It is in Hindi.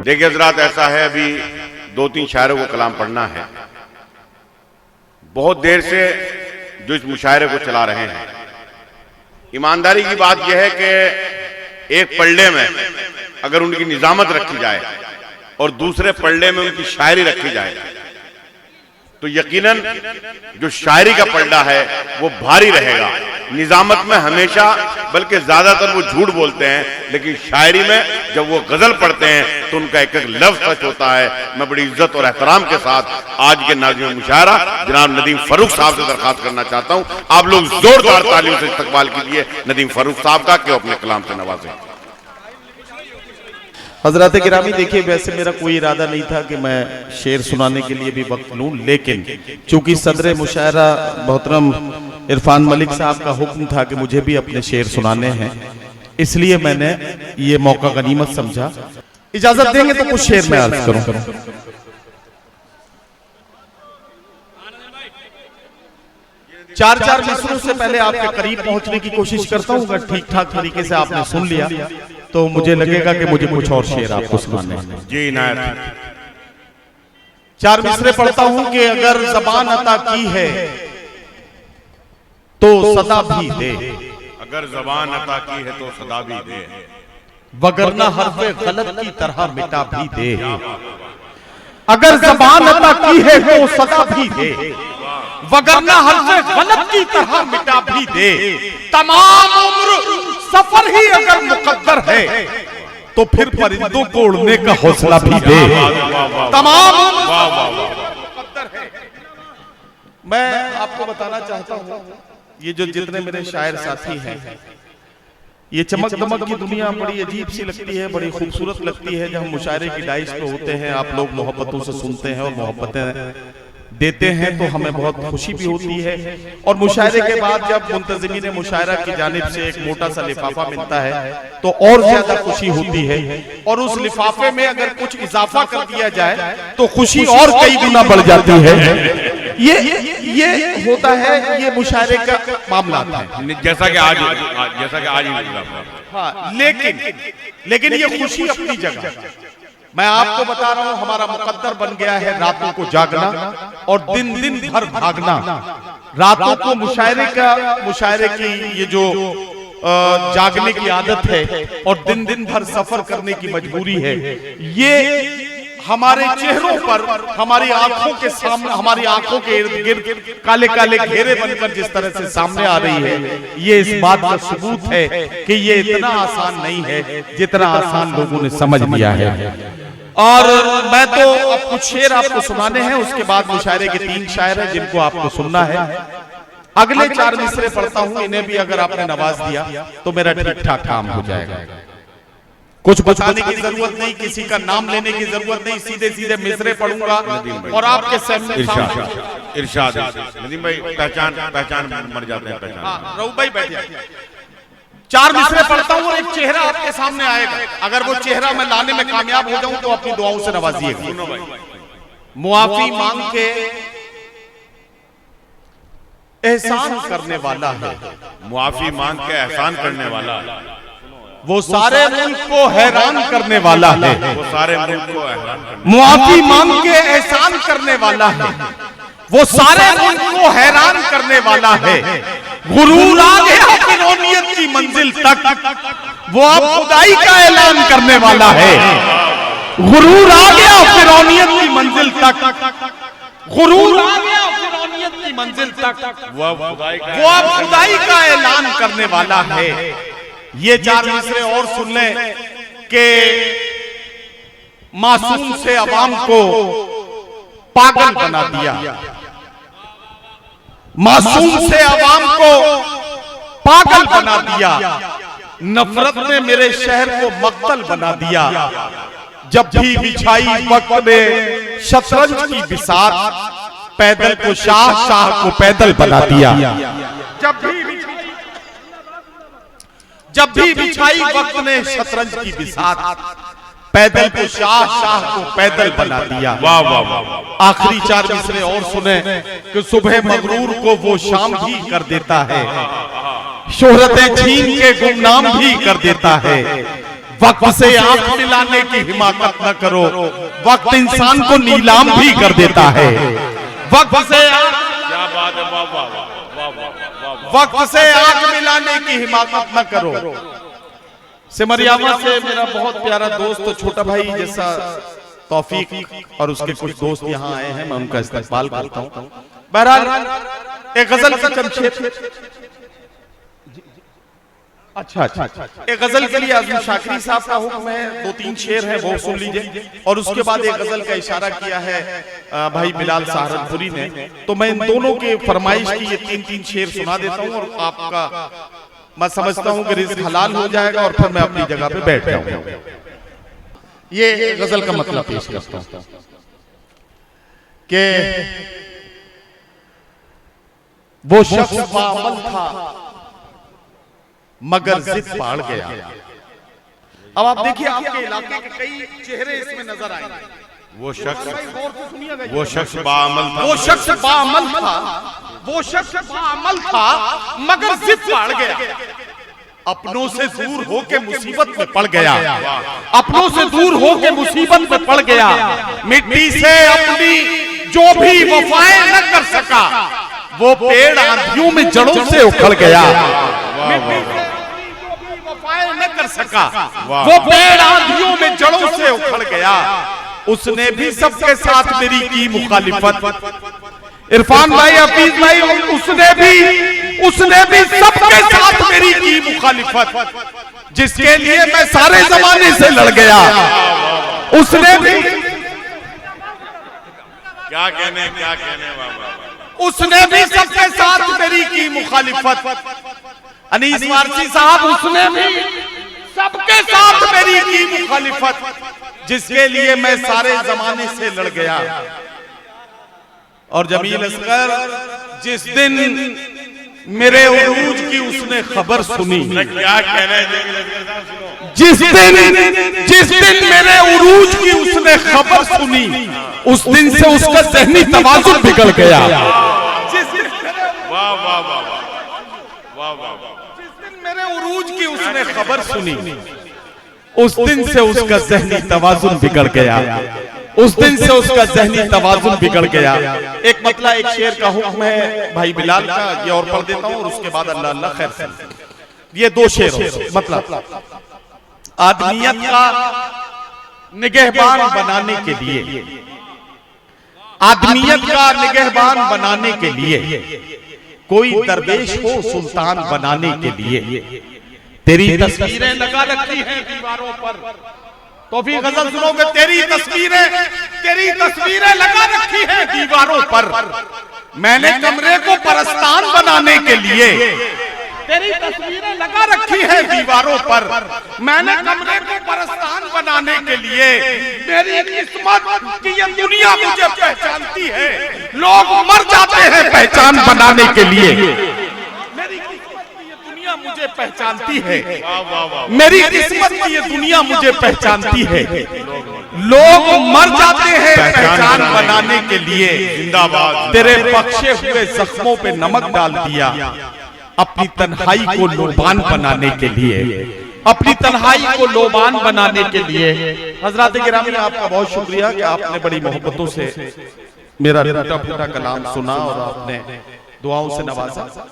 देखिए हज़रात, ऐसा है अभी 2-3 शायरों को कलाम पढ़ना है। बहुत देर से जो इस मुशायरे को चला रहे हैं, ईमानदारी की बात यह है कि एक पल्ले में अगर उनकी निजामत रखी जाए और दूसरे पल्ले में उनकी शायरी रखी जाए तो यकीनन जो शायरी का पल्ला है वो भारी रहेगा। निजामत में हमेशा, बल्कि ज्यादातर वो झूठ बोलते हैं, लेकिन शायरी में जब वो गजल पढ़ते हैं तो उनका एक एक लफ्ज सच होता है। मैं बड़ी इज्जत और एहतराम के साथ आज के नाज़िम मुशायरा जनाब नदीम फारूक साहब से दरखास्त करना चाहता हूं, आप लोग जोरदार तालियों से इस्तकबाल कीजिए नदीम फारूक साहब का कि अपने कलाम से नवाजें। हजरत गिरामी, देखिए वैसे मेरा कोई इरादा नहीं था कि मैं शेर सुनाने के लिए भी वक्त लूं, लेकिन चूंकि सदर मुशायरा मोहतरम इरफान मलिक साहब का हुक्म था कि मुझे भी अपने शेर सुनाने हैं, इसलिए मैंने ये मौका गनीमत समझा। इजाजत देंगे तो कुछ शेर मैं अर्ज करूं। चार मिसरों से पहले आपके करीब पहुंचने की कोशिश करता हूं। अगर ठीक ठाक तरीके से आपने सुन लिया तो मुझे लगेगा कि मुझे कुछ और शेर आपको सुनाने हैं। जी नायत। 4 मिसरे पढ़ता हूं कि अगर जबान अता की है तो सदा भी दे, अगर जबान अता की है तो सदा भी दे, वगरना हर्फ़े गलत की तरह मिटा भी दे। अगर जबान अता की है तो सदा भी दे, वगरना हर्फ़े गलत की तरह मिटा भी दे। तमाम उम्र सफर ही अगर मुकद्दर है तो फिर परिंदों को उड़ने का हौसला भी दे। तमाम मुकद्दर है। मैं आपको बताना चाहता हूं, ये जो जितने मेरे शायर साथी हैं, ये चमक दमक की दुनिया बड़ी अजीब सी लगती है, बड़ी खूबसूरत लगती है। जब हम मुशायरे की डाइस पे होते हैं, आप लोग मोहब्बतों से सुनते हैं और मोहब्बतें देते हैं तो हमें बहुत खुशी भी होती है। और मुशायरे के बाद जब मुंतज़िमीन मुशायरा की जानिब से एक मोटा सा लिफाफा मिलता है तो और ज्यादा खुशी होती है, और उस लिफाफे में अगर कुछ इजाफा कर दिया जाए तो खुशी और कई गुना बढ़ जाती है। ये होता है, ये मुशायरे का मामला है, जैसा कि आज हाँ। लेकिन ये खुशी अपनी जगह। मैं आपको बता रहा हूं, हमारा मुकद्दर बन गया है रातों को जागना और दिन भर भागना। रातों को मुशायरे की ये जो जागने की आदत है और दिन भर सफर करने की मजबूरी है, ये हमारे चेहरों पर, हमारी आंखों के सामने, हमारी आंखों के इर्द गिर्द काले काले घेरे बनकर जिस तरह से सामने आ रही है, ये इस बात का सबूत है कि ये इतना आसान नहीं है जितना आसान लोगों ने समझ लिया है। और मैं तो अब कुछ शेर आपको सुनाने हैं, उसके बाद मुशायरे के 3 शायर हैं जिनको आपको सुनना है। अगले 4 मिसरे पढ़ता हूं, इन्हें भी अगर आपने नवाज दिया तो मेरा ठीक ठाक काम हो जाएगा। कुछ बताने की जरूरत नहीं, किसी का नाम लेने की जरूरत नहीं, सीधे सीधे मिसरे पढ़ूंगा और आपके सामने इरशाद। नदीम भाई पहचान मर जाते हैं, पहचान। रऊफ भाई बैठिए। 4 मिसरे पढ़ता हूँ और एक चेहरा आपके सामने आएगा। अगर वो चेहरा मैं लाने में कामयाब हो जाऊं तो अपनी दुआओं से नवाजिएगा। मुआफी मांग के एहसान करने वाला है, मुआफी मांग के एहसान करने वाला, वो सारे मुल्क को हैरान करने वाला है, वो सारे मुल्क को हैरान। मुआफी मांग के एहसान करने वाला है, वो सारे मुल्क को हैरान करने वाला है। गुरूर आ गया फिरौनियत की मंजिल तक, वो अब खुदाई का ऐलान करने वाला है। गुरूर आ गया फिरौनियत की मंजिल तक, गुरूर आ गया फिरौनियत की मंजिल तक, वो अब खुदाई का ऐलान करने वाला है। ये 4 मिसरे और सुन लें कि मासूम से अवाम को पागल बना दिया, मासूम से अवाम को पागल बना दिया, नफरत ने मेरे शहर को मक्तल बना दिया। जब भी बिछाई वक्त ने शतरंज की बिसात, पैदल को शाह को पैदल बना दिया। जब भी बिछाई वक्त ने शतरंज की बिसात, पैदल को शाह को पैदल बना दिया। वाह वाह वाह। आखिरी 4 मिसरे और सुने कि सुबह मगरूर को वो शाम भी कर देता है, शोहरतें छीन के गुमनाम भी कर देता है। वक्त से आंख मिलाने की हिमाकत न करो, वक्त इंसान को नीलाम भी कर देता है। वक्त से क्या बात है, वाह वाह वाह वाह वाह। वक्त से आंख मिलाने की हिमाकत न करो। सिमरियामा से मेरा बहुत प्यारा दोस्त, छोटा भाई जैसा तौफीक और उसके कुछ दोस्त यहाँ आए हैं, मैं उनका इस्तकबाल करता हूँ। बहरहाल एक गजल की चंद शेर, अच्छा, एक गजल के लिए आजम शाकिरी साहब का हुक्म है, 2-3 शेर है वो सुन लीजिए, और उसके बाद एक गजल का इशारा किया है भाई बिलाल सहारनपुरी ने, तो मैं इन दोनों के फरमाइश की ये 3-3 शेर सुना देता हूँ, और आपका मैं समझता हूँ कि रिज़्क हलाल हो जाएगा, और फिर मैं अपनी जगह पे बैठ जाऊंगा। ये गजल का मतलब पेश करता हूँ कि वो शख्स बाअमल था मगर जिद पाड़ गया। अब आप देखिए, आपके इलाके के कई चेहरे इसमें नजर आएंगे। वो शख्स बाअमल था, वो शख्स बाअमल था, वो शख्स बाअमल था मगर जिद पाड़ गया। अपनों से दूर होके मुसीबत में पड़ गया, अपनों से दूर होके मुसीबत में पड़ गया। मिट्टी से अपनी जो भी वफाएं न कर सका, वो पेड़ आंधियों में जड़ों से उखड़ गया। वफाएं न कर सका, वो पेड़ आंधियों में जड़ों से उखड़ गया। उसने भी सबके साथ मेरी की मुखालिफत। इरफान भाई, हफीज भाई, उसने भी सबके साथ मेरी की मुखालिफत, जिसके लिए मैं सारे जमाने से लड़ गया। उसने भी क्या कहने बाबा, उसने भी सबके साथ मेरी की मुखालिफत। अनीस वारसी साहब, उसने भी सबके साथ मेरी की मुखालिफत, जिसके लिए मैं सारे जमाने से लड़ गया। और जमील असगर, जिस दिन मेरे उरूज की उसने खबर सुनी, क्या कहने, जिस दिन मेरे उरूज की उसने खबर सुनी, उस दिन से उसका ज़हनी तवाज़ुन बिगड़ गया। वाह वाह वाह वाह वाह। जिस दिन मेरे उरूज की उसने खबर सुनी, उस दिन से उसका ज़हनी तवाज़ुन बिगड़ गया। उस दिन से उसका ज़हनी तवाज़ुन बिगड़ गया। एक मतलब एक शेर का हुक्म है भाई बिलाल का, ये और पढ़ देता हूँ, और उसके बाद अल्लाह अल्लाह खैर से। ये 2 शेर मतलब आदमियत का निगहबान बनाने के लिए, आदमियत का निगहबान बनाने के लिए कोई दरवेश हो सुल्तान बनाने के लिए, तेरी तस्वीरें लगा रखी हैं दीवारों पर। तो भी गजल सुनोगे, तेरी तस्वीरें लगा रखी हैं दीवारों पर। मैंने कमरे को परस्तान बनाने के लिए, तेरी तस्वीरें लगा रखी हैं दीवारों पर। मैंने कमरे को परस्तान बनाने के लिए, मेरी किस्मत की ये दुनिया मुझे पहचानती है। लोग मर जाते हैं पहचान बनाने के लिए, मेरी किस्मत की ये दुनिया मुझे पहचानती है। मेरी किस्मत की ये दुनिया मुझे पहचानती है। लोग मर जाते हैं पहचान बनाने के लिए। जिंदाबाद। तेरे बख्शे हुए जख्मों पे नमक डाल दिया, अपनी तन्हाई को लोबान बनाने के लिए, अपनी तन्हाई को लोबान बनाने के लिए। हजरात गिरामी, आपका बहुत शुक्रिया कि आपने बड़ी मोहब्बतों से मेरा टूटा फूटा कलाम सुना और आपने दुआओं से नवाजा।